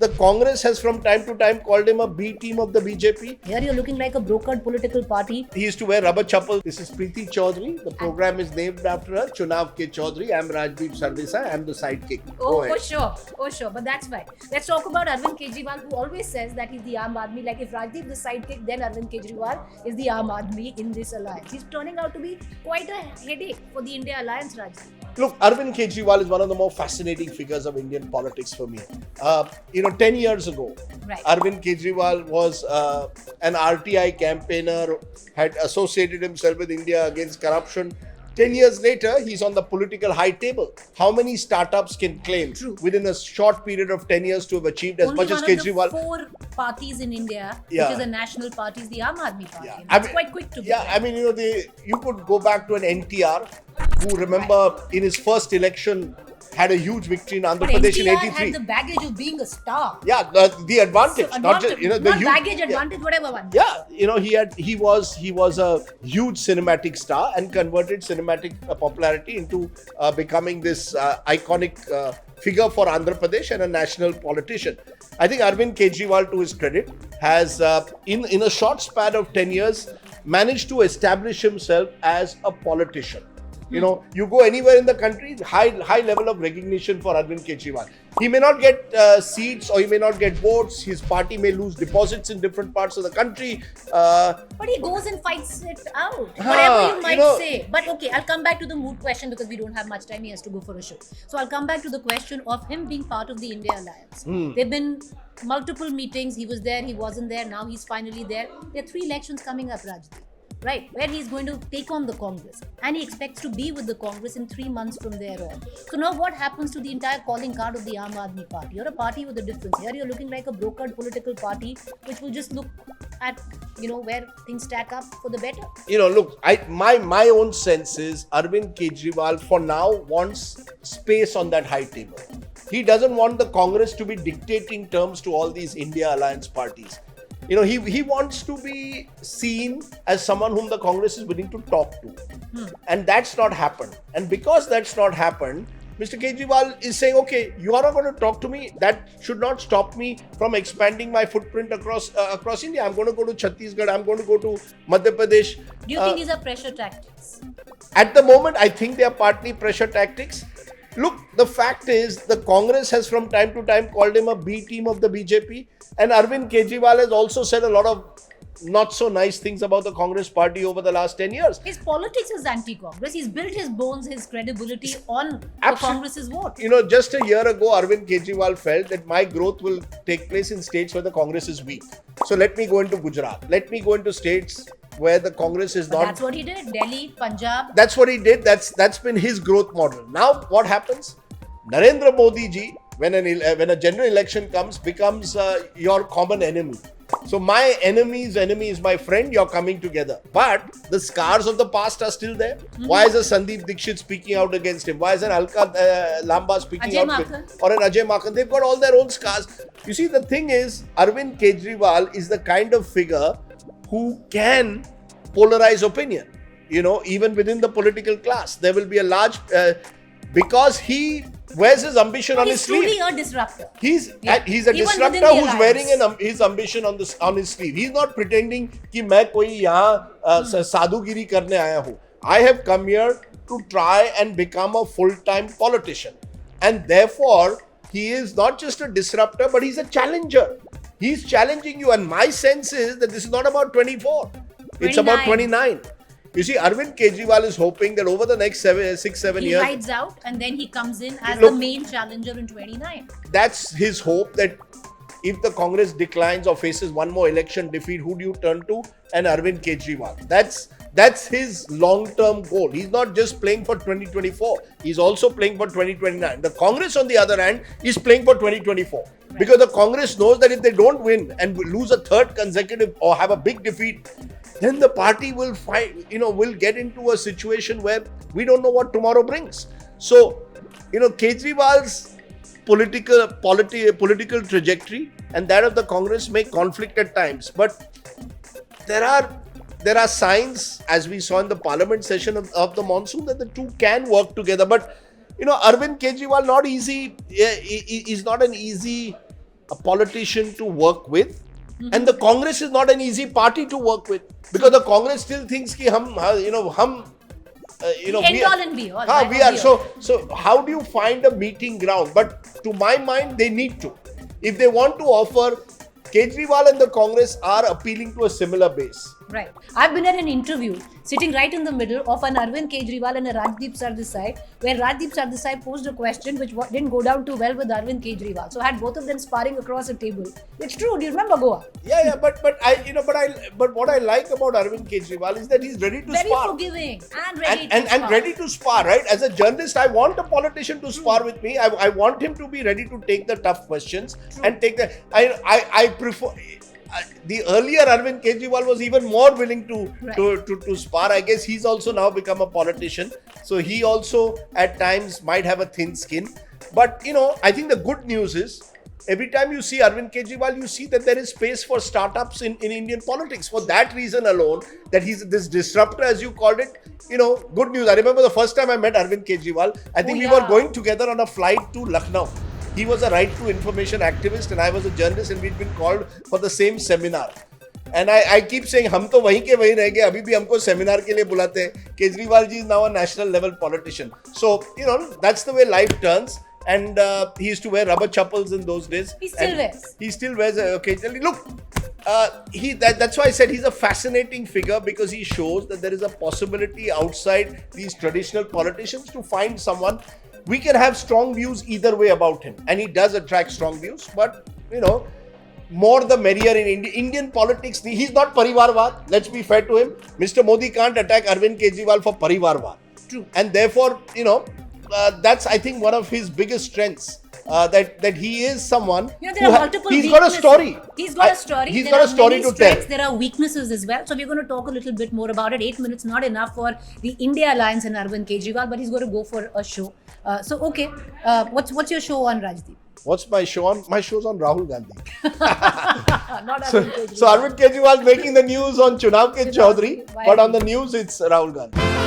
the Congress has from time to time called him a B team of the BJP. Here you're looking like a brokered political party. He used to wear rubber chappal. This is Preeti Choudhry. The program is named after her. Chunaav Choudhary. I'm Rajdeep Sardesai. I'm the sidekick. Oh, sure. But that's fine. Let's talk about Arvind Kejriwal, who always says that he's the Aam Aadmi. Like if Rajdeep the sidekick, then Arvind Kejriwal is the Aam Aadmi in this alliance. He's turning out to be quite a headache for the India alliance, Rajdeep. Look, Arvind Kejriwal is one of the more fascinating figures of Indian politics for me. 10 years ago, Right. Arvind Kejriwal was an RTI campaigner, had associated himself with India against corruption. 10 years later, he's on the political high table. How many startups can claim within a short period of 10 years to have achieved as Only much as one of Kejriwal? the four parties in India, Yeah. which is a national party, is the Aam Aadmi party. Yeah. That's quite quick to be. Yeah, I mean, you could go back to an NTR who, remember, in his first election had a huge victory in Andhra But Pradesh in NTR 83. had the baggage of being a star. Yeah, the advantage, So not just the huge, baggage, advantage, whatever one. Yeah, he was a huge cinematic star and converted cinematic popularity into becoming this iconic figure for Andhra Pradesh and a national politician. I think Arvind Kejriwal, to his credit, has in a short span of 10 years managed to establish himself as a politician. You go anywhere in the country, high level of recognition for Arvind Kejriwal. He may not get seats or he may not get votes. His party may lose deposits in different parts of the country. But he goes and fights it out. Whatever you might say. But okay, I'll come back to the mood question because we don't have much time. He has to go for a show. So I'll come back to the question of him being part of the India alliance. There've been multiple meetings. He was there, he wasn't there. Now he's finally there. There are 3 elections coming up, Rajdeep. Right, where he's going to take on the Congress, and he expects to be with the Congress in 3 months from there on. So now what happens to the entire calling card of the Aam Aadmi party? You're a party with a difference. Here you're looking like a brokered political party, which will just look at where things stack up for the better. Look, my own sense is Arvind Kejriwal for now wants space on that high table. He doesn't want the Congress to be dictating terms to all these India alliance parties. He wants to be seen as someone whom the Congress is willing to talk to. And that's not happened. And because that's not happened, Mr. Kejriwal is saying, okay, you are not going to talk to me. That should not stop me from expanding my footprint across India. I'm going to go to Chhattisgarh. I'm going to go to Madhya Pradesh. Do you think these are pressure tactics? At the moment, I think they are partly pressure tactics. Look, the fact is the Congress has from time to time called him a B team of the BJP, and Arvind Kejriwal has also said a lot of not so nice things about the Congress party over the last 10 years. His politics is anti-Congress. He's built his bones, his credibility on the Congress's vote. Just a year ago, Arvind Kejriwal felt that my growth will take place in states where the Congress is weak. So let me go into Gujarat. Let me go into states where the Congress is not. That's what he did. Delhi, Punjab. That's what he did. That's been his growth model. Now what happens? Narendra Modi ji, when a general election comes, becomes your common enemy. So my enemy's enemy is my friend. You're coming together, but the scars of the past are still there. Why is a Sandeep Dixit speaking out against him? Why is an Alka Lamba speaking Ajay out Makhan. or an Ajay Makhan? They've got all their own scars. You see, the thing is, Arvind Kejriwal is the kind of figure who can polarize opinion. Even within the political class, there will be a large because he wears his ambition on his sleeve. He's truly a disruptor. He's a Even disruptor within the who's wearing his ambition on his sleeve. He's not pretending कि मैं कोई यहाँ साधुगिरी करने आया हूँ. I have come here to try and become a full-time politician, and therefore he is not just a disruptor, but he's a challenger. He's challenging you, and my sense is that this is not about 24. It's about 29. You see, Arvind Kejriwal is hoping that over the next 6-7 He years, rides out and then he comes in as the main challenger in 29. that's his hope, that if the Congress declines or faces one more election defeat, who do you turn to? And Arvind Kejriwal. That's his long-term goal. He's not just playing for 2024. He's also playing for 2029. The Congress, on the other hand, is playing for 2024. Right. Because the Congress knows that if they don't win and lose a third consecutive or have a big defeat, then the party will will get into a situation where we don't know what tomorrow brings. So, Kejriwal's political trajectory and that of the Congress may conflict at times, but there are signs, as we saw in the Parliament session of the monsoon, that the two can work together. But Arvind Kejriwal is not an easy a politician to work with. And the Congress is not an easy party to work with, because the Congress still thinks ki hum End all and be all. we are. So how do you find a meeting ground? But to my mind, they need to. If they want to offer, Kejriwal and the Congress are appealing to a similar base. Right. I've been at an interview sitting right in the middle of an Arvind Kejriwal and a Rajdeep Sardesai, where Rajdeep Sardesai posed a question which didn't go down too well with Arvind Kejriwal. So I had both of them sparring across a table. It's true. Do you remember Goa? Yeah. But what I like about Arvind Kejriwal is that he's ready to Very spar. forgiving and ready to spar. And ready to spar, right? As a journalist, I want a politician to spar with me. I want him to be ready to take the tough questions and take the. I prefer. The earlier Arvind Kejriwal was even more willing to spar. I guess he's also now become a politician, so he also at times might have a thin skin. But I think the good news is, every time you see Arvind Kejriwal, you see that there is space for startups in Indian politics. For that reason alone, that he's this disruptor, as you called it, good news. I remember the first time I met Arvind Kejriwal, I think we were going together on a flight to Lucknow. He was a right to information activist and I was a journalist, and we'd been called for the same seminar. And I keep saying, हम तो वहीं के वहीं रह गए, अभी भी हमको सेमिनार के लिए बुलाते हैं. Kejriwal ji is now a national level politician. So, that's the way life turns. And he used to wear rubber chappals in those days. He still wears occasionally. Look, that's why I said he's a fascinating figure, because he shows that there is a possibility outside these traditional politicians to find someone. We can have strong views either way about him, and he does attract strong views. But more the merrier in Indian politics. He's not parivarvad. Let's be fair to him. Mr. Modi can't attack Arvind Kejriwal for parivarvad. True. And therefore, that's, I think, one of his biggest strengths. That he is someone there are multiple he's got a story. He's got a story. He's got a story to tell. There are weaknesses as well. So we're going to talk a little bit more about it. 8 minutes not enough for the India Alliance and Arvind Kejriwal, but he's going to go for a show. What's your show on, Rajdeep? What's my show on? My show's on Rahul Gandhi. Not Arvind Kejriwal. So Arvind Kejriwal making the news on Chunaav ke Chaudhary, but on the news it's Rahul Gandhi.